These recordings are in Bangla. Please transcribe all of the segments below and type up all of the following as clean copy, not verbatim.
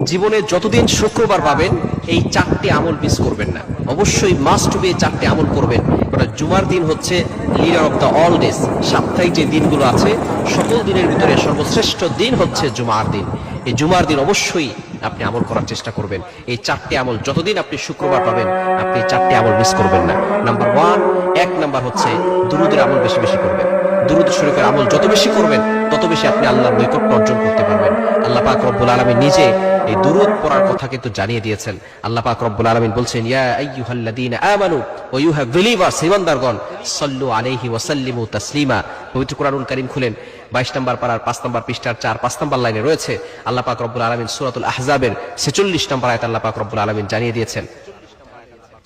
জীবনে যতদিন শুক্রবার পাবেন এই চারটি আমল মিস করবেন না, অবশ্যই মাস্ট বি চারটি আমল করবেন। কারণ জুমার দিন হচ্ছে leader of the all days. সাপ্তাহিক যে দিনগুলো আছে সকল দিনের ভিতরে সর্বশ্রেষ্ঠ দিন হচ্ছে জুমার দিন। এই জুমার দিন অবশ্যই আপনি আমল করার চেষ্টা করবেন। এই চারটি আমল যতদিন আপনি শুক্রবার পাবেন আপনি এই চারটি আমল মিস করবেন না। নাম্বার ওয়ান, এক নাম্বার হচ্ছে দুরুদের আমল বেশি বেশি করবেন। দুরুদ শরীফের আমল যত বেশি করবেন তত বেশি আপনি আল্লাহর নৈকট্য অর্জন করতে পারবেন। আল্লাহ পাক রব্বুল আলামিন নিজে এই দুরুদ পড়ার কথা কিন্তু জানিয়ে দিয়েছেন। আল্লাহ পাক রব্বুল আলামিন বলছেন, ইয়া আইয়ুহাল্লাযীনা আমানু ওয়া ইউ হ্যাভ বিলিভার্স, ঈমানদারগণ, সাল্লু আলাইহি ওয়া সাল্লিমু তাসলিমা। পবিত্র কোরআনুল কারীম খুলেন 22 নম্বর পারার 5 নম্বর পৃষ্ঠার 4-5 নম্বর লাইনে রয়েছে আল্লাহ পাক রব্বুল আলামিন সূরাতুল আহজাবের 46 নম্বর আয়াতে আল্লাহ পাক রব্বুল আলামিন জানিয়ে দিয়েছেন।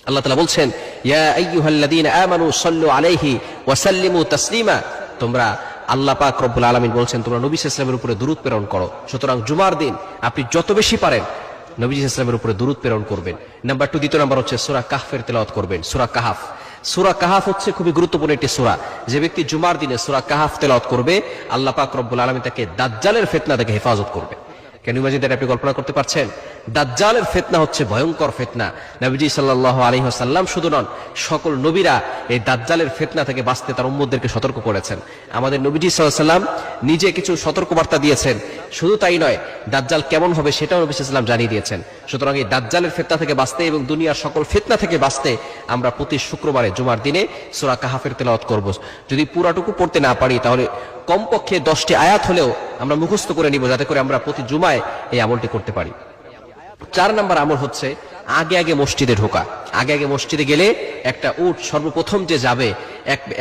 আল্লাহ তাআলা বলছেন, ইয়া আইয়ুহাল্লাযীনা আমানু সাল্লু আলাইহি ওয়া সাল্লিমু তাসলিমা। তোমরা, আল্লাহ পাক রব্বুল আলামিন বলছেন, তোমরা নবী সাল্লাল্লাহু আলাইহি ওয়াসাল্লামের উপরে দুরূদ প্রেরণ করো। সুতরাং জুমার দিন আপনি যত বেশি পারেন নবী সাল্লাল্লাহু আলাইহি ওয়াসাল্লামের উপরে দুরূদ প্রেরণ করবেন। নাম্বার 2, দ্বিতীয় নাম্বার হচ্ছে সূরা কাহফের তেলাওয়াত করবেন। সূরা কাহফ, সূরা কাহফ হচ্ছে খুবই গুরুত্বপূর্ণ একটি সূরা। যে ব্যক্তি জুমার দিনে সূরা কাহফ তেলাওয়াত করবে আল্লাহ পাক রব্বুল আলামিন তাকে দাজ্জালের ফিতনা থেকে হেফাজত করবে। কেন ইমাজিন আপনি কল্পনা করতে পারছেন? দাজ্জালের ফিতনা হচ্ছে ভয়ঙ্কর ফিতনা। নবীজি সাল্লাল্লাহু আলাইহি ওয়াসাল্লাম শুধু নন, সকল নবীরা এই দাজ্জালের ফিতনা থেকে বাঁচতে তার উম্মতদেরকে সতর্ক করেছেন। আমাদের নবীজি সাল্লাল্লাহু আলাইহি ওয়াসাল্লাম নিজে কিছু সতর্কবার্তা দিয়েছেন। শুধু তাই নয়, দাজ্জাল কেমন হবে সেটাও নবী সাল্লাল্লাহু আলাইহি ওয়াসাল্লাম জানিয়ে দিয়েছেন। সুতরাং এই দাজ্জালের ফিতনা থেকে বাঁচতে এবং দুনিয়ার সকল ফিতনা থেকে বাঁচতে আমরা প্রতি শুক্রবারে জুমার দিনে সূরা কাহফের তেলাওয়াত করব। যদি পুরাটুকু পড়তে না পারি তাহলে কমপক্ষে 10টি আয়াত হলেও আমরা মুখস্থ করে নিব, যাতে করে আমরা প্রতি জুমায় এই আমলটি করতে পারি। 4 নম্বর আমল হচ্ছে আগে আগে মসজিদে ঢোকা। আগে আগে মসজিদে গেলে একটা উট সর্বপ্রথম যে যাবে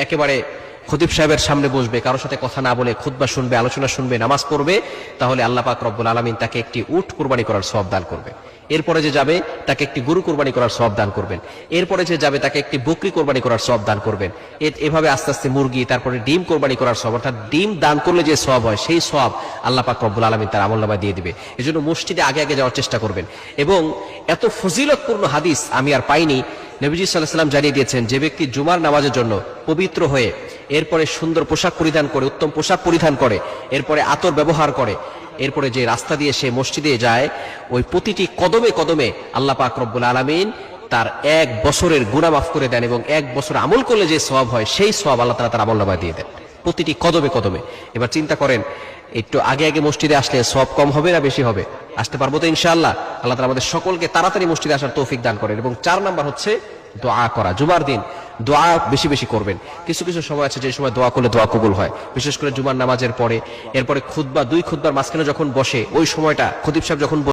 একেবারে খতিব সাহেবের সামনে বসবে, কারোর সাথে কথা না বলে খুতবা শুনবে, আলোচনা শুনবে, নামাজ পড়বে, তাহলে আল্লাহ পাক রব্বুল আলামিন তাকে একটি উট কুরবানি করার সওয়াব দান করবে। এরপরে যে যাবে তাকে একটি গরু কুরবানি করার সওয়াব দান করবেন। এরপরে যে যাবে তাকে একটি বকরি কুরবানি করার সওয়াব দান করবেন। এভাবে আস্তে আস্তে মুরগি, তারপরে ডিম কুরবানি করার সওয়াব, অর্থাৎ ডিম দান করলে যে সওয়াব হয় সেই সওয়াব আল্লাহ পাক রব্বুল আলামিন তার আমলনামায় দিয়ে দিবে। এজন্য মসজিদে আগে আগে যাওয়ার চেষ্টা করবেন। এবং এত ফজিলতপূর্ণ হাদিস আমি আর পাইনি। নবীজি সাল্লাল্লাহু আলাইহি ওয়াসাল্লাম জানিয়ে দিয়েছেন, যে ব্যক্তি জুমার নামাজের জন্য পবিত্র হয়ে এরপরে সুন্দর পোশাক পরিধান করে, উত্তম পোশাক পরিধান করে, এরপরে আতর ব্যবহার করে, এরপরে যে রাস্তা দিয়ে সে মসজিদে যায়, ওই প্রতিটি কদমে কদমে আল্লাহ পাক রব্বুল আলামিন তার 1 বছরের গুনাহ মাফ করে দেন এবং 1 বছর আমল করলে যে সওয়াব হয় সেই সওয়াব আল্লাহ তাআলা তার আমলনামায় দিয়ে দেন প্রতিটি কদমে কদমে। এবার চিন্তা করেন, একটু আগে আগে মসজিদে আসলে সওয়াব কম হবে না বেশি হবে? আসতে পারবো তো ইনশাআল্লাহ? আল্লাহ তাআলা আমাদের সকলকে তাড়াতাড়ি মসজিদে আসার তৌফিক দান করেন। এবং 4 নাম্বার হচ্ছে দোয়া করা। জুমার দিন দোয়া বেশি বেশি করবেন। কিছু কিছু সময় আছে যে সময় দোয়া করলে দোয়া কবুল হয়, বিশেষ করে জুমার নামাজের পরে। এরপরে খুতবা, 2 খুতবার মাঝখানে যখন বসে, ওই সময়টা খতিব সাহেব যখন